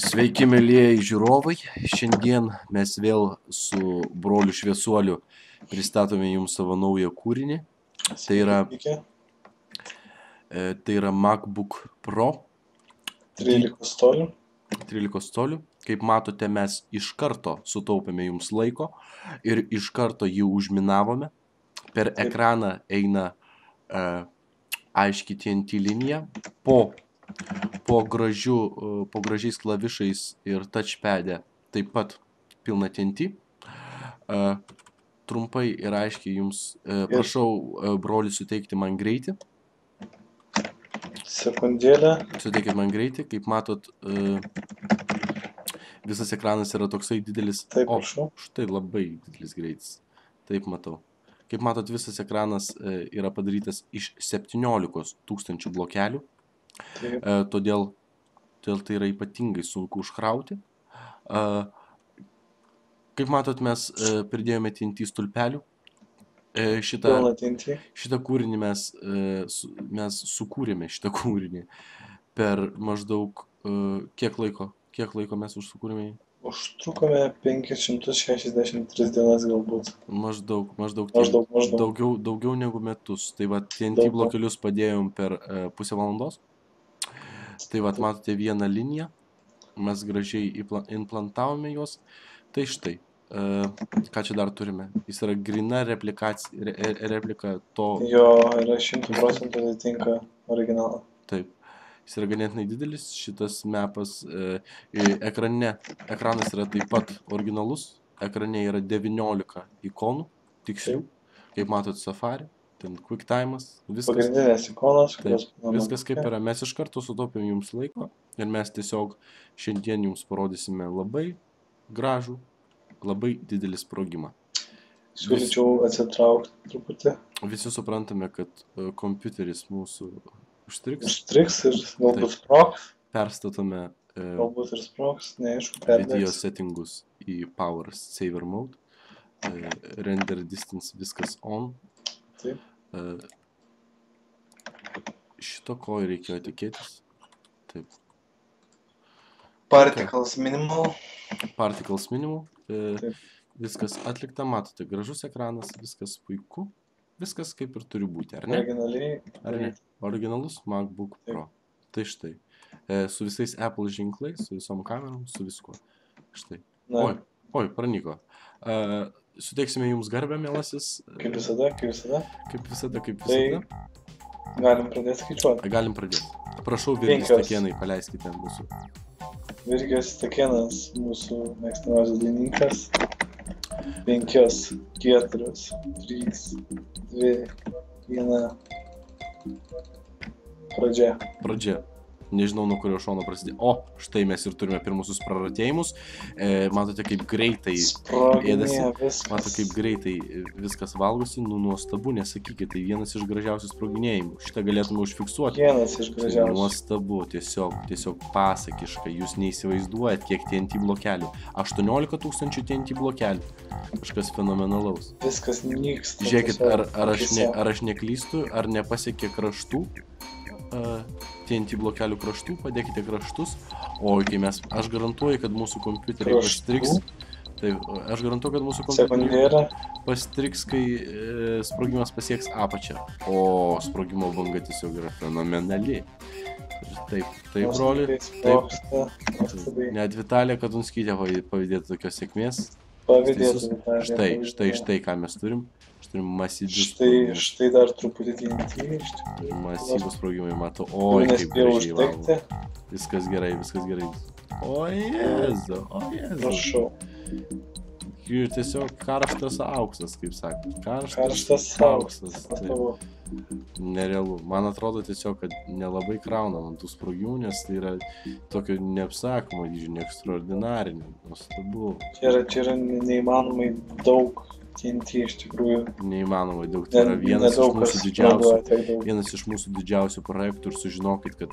Sveiki, mėlyjeji žiūrovai. Šiandien mes vėl su broliu Šviesuoliu pristatome jums savo naują kūrinį. Tai yra MacBook Pro 13 colių. 13 colių. Kaip matote, mes iš karto sutaupėme jums laiko ir iš karto jį užminavome. Per ekraną eina aiškiai TNT linija. Po gražiais klavišais ir touchpad'e taip pat pilna TNT. Trumpai ir aiškiai jums prašau, broli, suteikti man greitį. Sekundėlę. Suteikit man greitį. Kaip matot, visas ekranas yra toksai didelis. Taip, prašau. Štai labai didelis greitis. Taip matau. Kaip matot, visas ekranas yra padarytas iš 17 000 blokelių. Todėl tai yra ypatingai sunku užkrauti. Kaip matot, mes pridėjome TNT stulpelių. Šitą kūrinį mes sukūrėme šitą kūrinį per maždaug kiek laiko mes sukūrėme jį? Užtrukome 563 dienas galbūt. Maždaug daugiau negu metus. Tai va, TNT blokelius padėjom per pusę valandos. Tai va, matote vieną liniją, mes gražiai implantavome juos. Tai štai, ką čia dar turime? Jis yra grina replika to... Jo, yra 100% atitinka originalą. Taip, jis yra ganėtinai didelis, šitas mapas ekranas yra taip pat originalus, ekrane yra 19 ikonų, tikslių, kaip matot Safari. Ten QuickTime'as, pagrindinės ikonos, viskas kaip yra. Mes iš karto sutaupėm jums laiko ir mes tiesiog šiandien jums parodysime labai gražų, labai didelį sprogimą. Siūlyčiau atsitraukti truputį. Visi suprantame, kad kompiuteris mūsų užstriks. Užstriks ir galbūt sprogs. Perstatome galbūt ir sprogs, neaišku, video settingus į Power Saver Mode. Render distance viskas on. Taip. Šito ko reikėjo tikėtis. Taip. Particles minimal. Particles minimal. Taip. Viskas atlikta, matote, gražus ekranas, viskas puiku. Viskas kaip ir turi būti, ar ne? Originaliai. Ar ne? Originalus MacBook Pro. Tai štai. Su visais Apple ženklais, su visom kamerom, su viskuo. Štai. Oi, pranyko. Suteiksime jums garbę, mielasis. Kaip visada. Kaip visada. Tai galim pradėti skaičiuoti. Galim pradėti. Prašau, Virgis Stakėnai, paleiskite mūsų. Virgis Stakėnas, mūsų mėgstamiausias dainininkas. 5, 4, 3, 2, 1. Pradžia. Nežinau, nuo kurio šono prasidėjo. O, štai mes ir turime pirmusius praratėjimus. Matote, kaip greitai ėdasi. Matote, kaip greitai viskas valgosi. Nuostabu, nesakykite, tai vienas iš gražiausių sproginėjimų. Šitą galėtume užfiksuoti. Vienas iš gražiausių. Nuostabu, tiesiog pasakiškai. Jūs neįsivaizduojat, kiek TNT blokelių. 18 000 TNT blokelių. Kažkas fenomenalaus. Viskas nyksta. Žiūrėkit, ar aš neklystu, ar nepasiekė kraštų. TNT blokelių kraštų, padėkite kraštus. Oi, kai aš garantuoju, kad mūsų kompiuteriai pastriks. Taip, aš garantuoju, kad mūsų kompiuteriai pastriks, kai sprogimas pasieks apačią. O sprogimo banga tiesiog yra fenomenali. Taip, broli. Net Vitalija Kadunskytė pavydėtų tokios sėkmės. Štai, ką mes turim. Turim masyvius sprogimus. Štai dar truputį TNT. Masyvus sprogimai, matau. Oi, kaip gražiai valgo. Viskas gerai. O Jėzu. Prašau. Tiesiog karštas auksas, kaip sakė. Karštas auksas. Nerealu. Man atrodo tiesiog, kad nelabai kraunam ant tų sprogimų, nes tai yra tokio neapsakomo dydžio, neekstraordinarinio. Nuostabu. Čia yra neįmanomai daug TNT iš tikrųjų. Neįmanomai daug. Tai yra vienas iš mūsų didžiausių projektų ir sužinokit, kad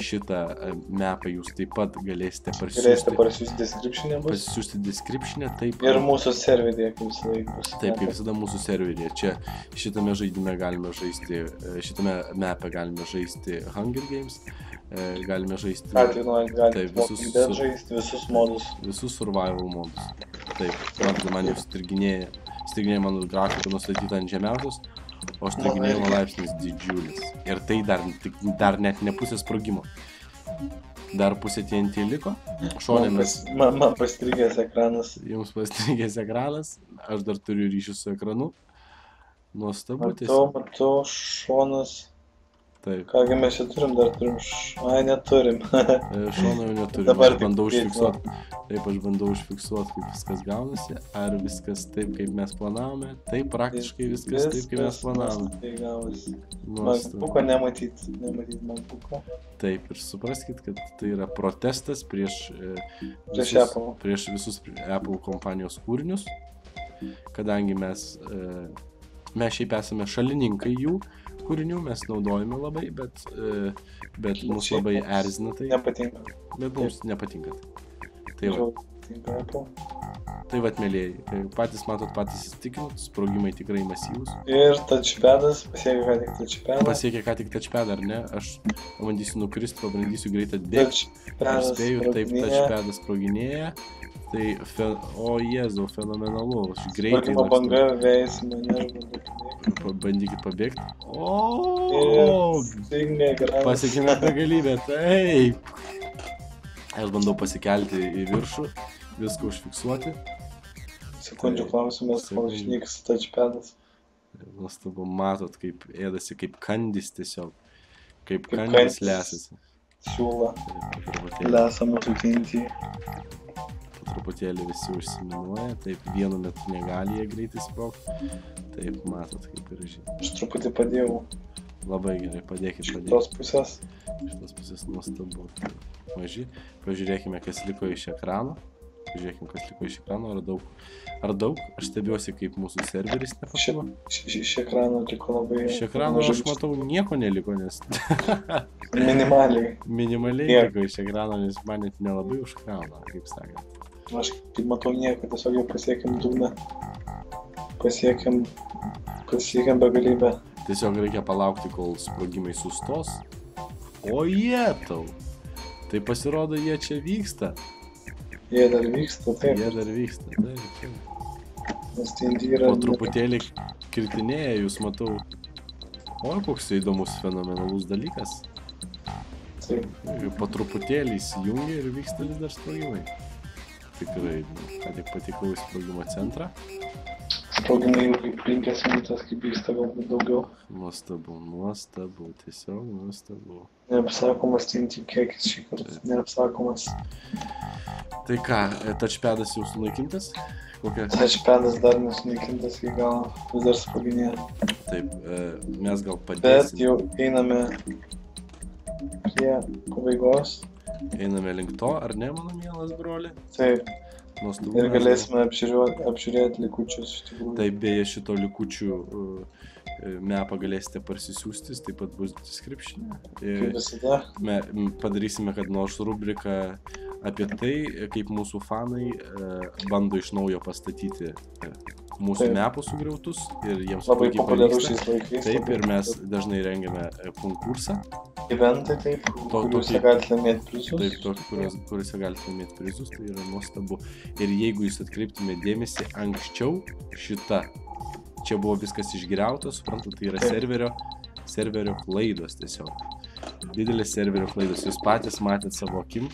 šitą mapą jūs taip pat galėsite parsiųsti description'e bus. Pasisiųsti description'e, taip. Ir mūsų serveryje, kaip visą laiką bus. Taip, kaip visada mūsų serveryje. Čia šitame žaidime galime žaisti, šitame map'e galime žaisti Hunger Games. Galime žaisti... Galite žaisti visus modus. Visus survival modus. Taip, man jau striginėja mano grafika nustatyta ant žemiausios, o striginėjimo laipsnis didžiulis. Ir tai dar net ne pusė sprogimo. Dar pusė TNT liko. Šone mes... Man pastrigęs ekranas. Jums pastrigęs ekranas. Aš dar turiu ryšį su ekranu. Nuostabu tiesiog. Matau, šonas. Taip. Kągi mes čia turim, dar turim neturim. Šono jau neturim. Dabar aš bandau užfiksuoti. Taip, aš bandau užfiksuoti, kaip viskas gaunasi. Ar viskas taip, kaip mes planavome. Taip, praktiškai viskas taip, kaip mes planavome. Tai gavosi. MacBook'o nematyti MacBook'o. Taip, ir supraskit, kad tai yra protestas prieš visus Apple kompanijos kūrinius. Kadangi mes šiaip esame šalininkai jų kūrinių, mes naudojame labai, bet mus labai erzina tai. Nepatinka. Bet mums nepatinka tai. Tai vat, mėlėjai, patys įsitikinot, sprogimai tikrai masyvūs. Ir touchpadas, pasiekė ką tik touchpadą, ar ne? Aš pabandysiu nukrist, pabandysiu greit atbėgti. Aš spėju, taip, touchpadas sproginėja. Tai, Jėzau, fenomenalu. Sprogimo banga vėjas mane. Bandykit pabėgti. Pasiekime begalybę, taip. Aš bandau pasikelti į viršų, viską užfiksuoti. Sekundžių klausimas, kol išnyks touchpadas. Nuostabu, matot, kaip ėdasi, kaip kandis tiesiog. Kaip kandis lesasi. Siūla. Lesa mūsų TNT. Truputėlį visi užsiminuoja, taip vienu metu negali jie greitai sprogti. Taip, matot, kaip ir žinai. Aš truputį padėjau. Labai gerai, padėkit. Šitos pusės. Šitos pusės nuostabu. Maži. Pažiūrėkime, kas liko iš ekrano. Ar daug? Aš stebiuosi, kaip mūsų serveris nepakilo. Iš ekrano liko labai... Iš ekrano aš matau nieko neliko, nes... Minimaliai liko iš ekrano, nes man net nelabai užkrauna, kaip sakant. Aš kaip matau nieko, tiesiog jau pasiekėm dugną. Pasiekėm begalybę. Tiesiog reikia palaukti, kol sprogimai sustos. O tau! Tai pasirodo, jie čia vyksta. Jie dar vyksta, taip. Nes TNT yra... Po truputėlį kritinėja, jūs matau. Koks įdomus fenomenalus dalykas. Taip. Po truputėlį įsijungia ir vyksta vis dar sprogimai. Tikrai, ką tik patikau į sprogimo centrą. Sprogimai jau kaip 5 minutės, kaip vyksta galbūt daugiau. Nuostabu, tiesiog nuostabu. Neapsakomas TNT kiekis šį kartą, neapsakomas. Tai ką, touchpadas jau sunaikintas? Touchpadas dar nesunaikintas iki galo, vis dar sproginėja. Taip, mes gal padėsim. Bet jau einame prie pabaigos. Einame link to, ar ne, mano mielas broli? Taip. Nuostabu. Ir galėsime apžiūrėti likučius iš tikrųjų. Taip, beje, šito likučių mapą galėsite parsisiųsti, taip pat bus description'e. Kaip visada. Padarysime, kad nors rubrika apie tai, kaip mūsų fanai bando iš naujo pastatyti mūsų mapus sugriautus ir jiems labai populiarus šiais laikais. Taip, ir mes dažnai rengiame konkursą. Eventai taip, kuriuose galite laimėti prizus. Taip, kuriuose galite laimėti prizus, tai yra nuostabu. Ir jeigu jūs atkreiptume dėmesį, anksčiau čia buvo viskas išgriauta, suprantu, tai yra serverio klaidos tiesiog. Didelės serverio klaidos, jūs patys matėt savo akim,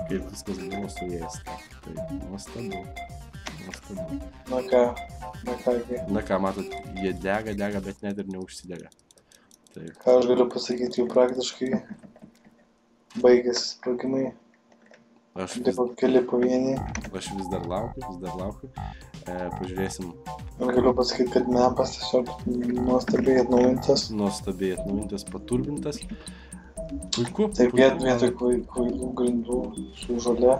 kaip viskas buvo suėsta. Taip, nuostabu. Na ką, matot, jie dega, bet net ir neužsidega. Taip. Ką aš galiu pasakyti, jau praktiškai baigėsi sprogimai. Keli pavieniai. Aš vis dar laukiu. Pažiūrėsim. Aš galiu pasakyti, kad mapas tiesiog nuostabiai atnaujintas, paturbintas. Puiku. Taip, vietoj kvailų grindų su žole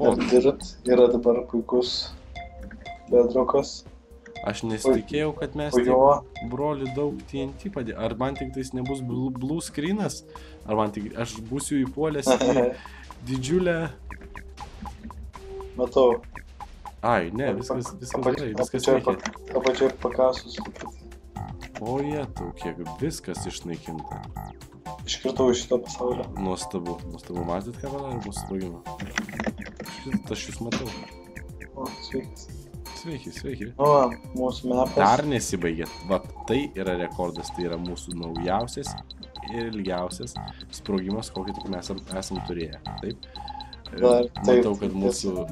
ir dirt yra dabar puikus bedrokas. Aš nesitikėjau, kad mes taip broli daug TNT padė. Ar man tik tais nebus blue screenas? Ar man tik... Aš būsiu įpuolęs į didžiulę... Matau. Ai, ne, viskas gerai, viskas veikia. Apačiai pakasus. O tu, kiek viskas išnaikinta. Iškirtau iš šito pasaulio. Nuostabu. Matėt, ką padarė mūsų sprogimą? Aš jūs matau. O, sveikas. Sveiki. O, mūsų mepas. Dar nesibaigė. Va, tai yra rekordas. Tai yra mūsų naujausias ir ilgiausias sprogimas, kokį tik mes esam turėję. Taip? Matau, kad mūsų...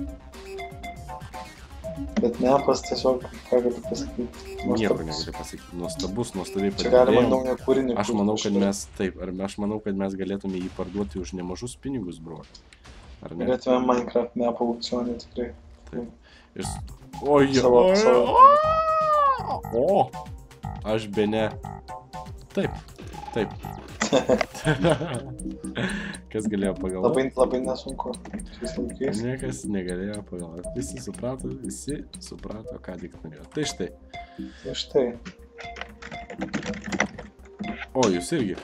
Bet mepas tiesiog, ką galiu pasakyti. Nieko negaliu pasakyti. Nuostabiai Čia galima naują kūrinį. Aš manau, kad mes galėtume jį parduoti už nemažus pinigus, bro. Ar ne? Galėtume Minecraft mapą aukcionį tikrai. Taip. O! Aš bene. Taip. Kas galėjo pagalvoti? Labai nesunku. Niekas negalėjo pagalvoti. Visi suprato, ką tik norėjo. Tai štai. O, jūs irgi.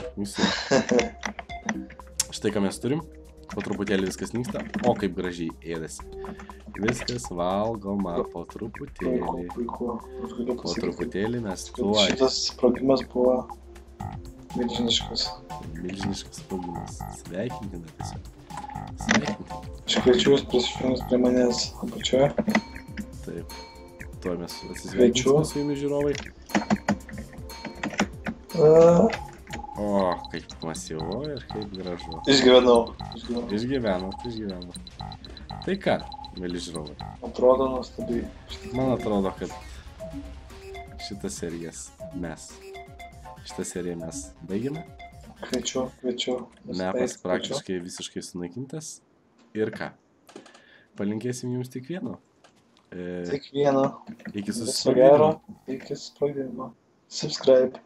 Štai ką mes turim. Po truputėlį viskas nyksta. O, kaip gražiai ėdasi. Viskas valgoma po truputėlį. Po truputėlį mes tuoj. Šitas sprogimas buvo milžiniškas. Milžiniškas sprogimas. Sveikintina tiesiog. Sveikintina. Aš kviečiu jūs prisijungus prie manęs apačioje. Taip. Tuo mes atsisveikinsime su jumis žiūrovai. O, kaip masyvu ir kaip gražu. Išgyvenau. Išgyvenau. Tai ką, mėly žiūrovai? Atrodo nuostabiai. Man atrodo, kad šitą seriją mes baigėme. Kviečiu. Mepas praktiškai visiškai sunaikintas. Ir ką? Palinkėsim jums tik vieno. Tik vieno. Iki susitikimo. Viso gero. Iki susitikimo. Subscribe.